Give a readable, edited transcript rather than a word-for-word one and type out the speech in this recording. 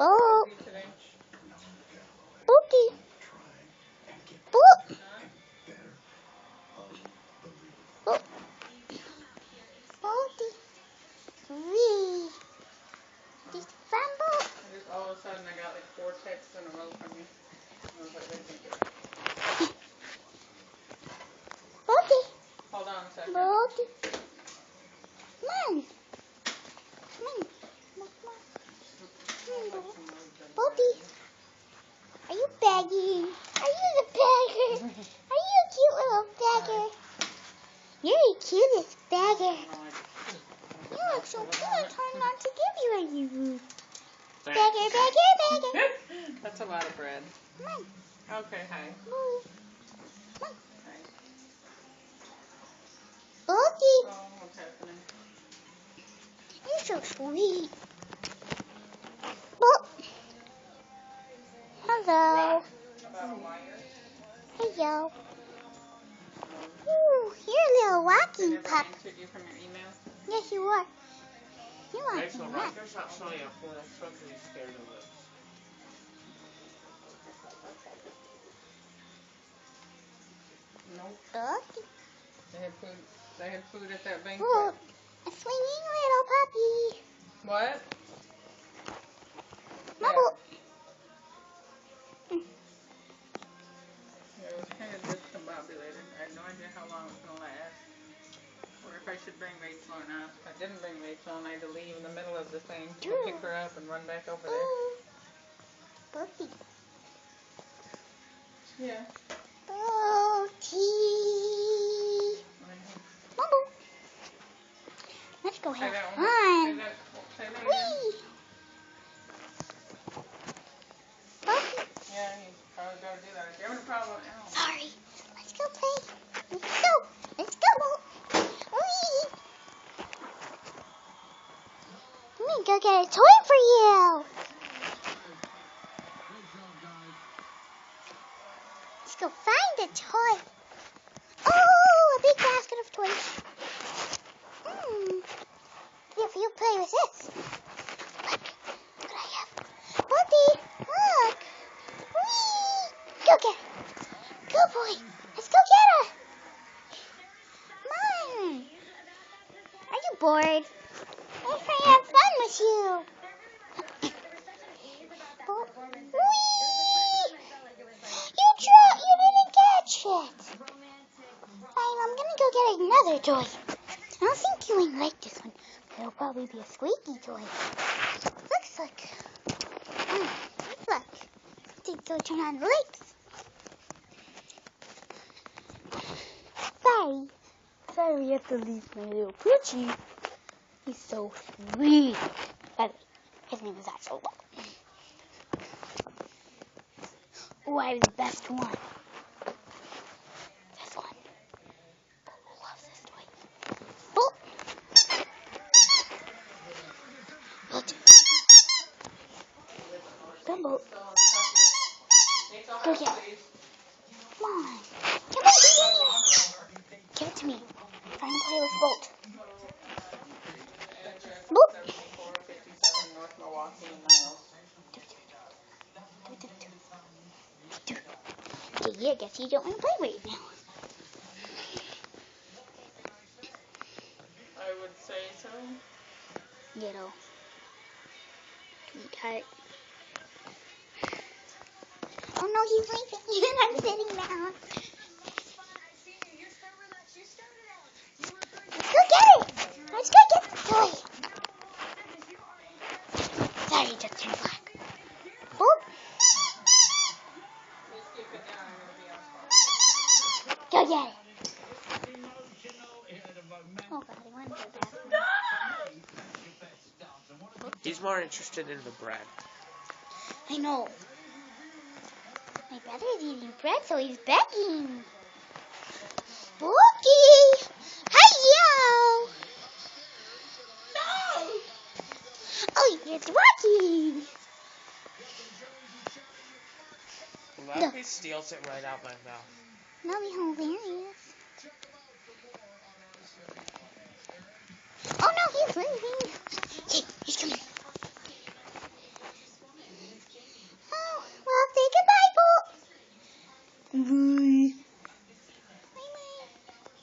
Boop. Bookie. Boop. Boop. Bookie. Wee. This fumble. Just all of a sudden I got like 4 texts in a row from you. I was like, wait a minute. Bookie. Hold on a second. Bookie. Come on. Come on. Bookie. Are you begging? Are you the beggar? Are you a cute little beggar? You're the cutest beggar. You look so cute. I'm trying not to give you any food. Beggar, beggar, beggar. That's a lot of bread. Come on. Okay, hi. Move. Come on. Hi. Bookie. Oh, what's happening? You're so sweet. Boop. Hello. About a wire? Hello. Ooh, you're a little walking Never pup. answered you from your email? Yes, you are. You are Rachel, not. Rutgers not showing up for that truck because he's scared of it. Nope. Bookie. They had food at that banquet. Ooh, a swinging little puppy. What? Bubble. Yeah, it was kind of discombobulated. I had no idea how long it was going to last. Or if I should bring Rachel or not. I didn't bring Rachel and I had to leave in the middle of the thing to go pick her up and run back over there. Bookie. Yeah. Bookie. Bubble. Let's go Say have that one. fun. Say that again. Whee. Bookie. Yeah, he's probably going to do that. If you're having a problem, Sorry. Let's go play. Let's go. Let's go. Whee. Let me go get a toy for you. Let's go find a toy. Oh, a big basket of toys. If you play with this. Look what I have. Whoopee, look. Whee. Go get her. Go, boy. Let's go get her. Come on. Are you bored? I'm trying to have fun with you. Whee! You didn't catch it. Fine, I'm gonna go get another toy. I don't think you ain't like this one. It'll probably be a squeaky toy. Looks like. Look. So turn on the lights. Sorry, we have to leave my little Poochie. He's so sweet. By the way, his name is Axel. Oh, I have the best one. This one. Bubble loves this toy. Oh! Look. Bubble. Go get it. Come on. Come on. Give it to me. I'm trying to play with Bolt. Boop. 5457 North Milwaukee and Niles. Yeah, I guess you don't want to play right now. I would say so. Little sweetheart. Oh no, he's leaving. I'm sitting down. Let's go get it. Let's go get the toy. Sorry, just turned black. Oh. Go get it. Oh God, I want to go back. He's more interested in the bread. I know. My brother's eating bread, so he's begging. Bookie! Hi-yo! No! Oh, it's Rocky! What if he steals it right out my mouth? That'll be hilarious. Oh no, he's leaving. Okay, he's coming. Woo.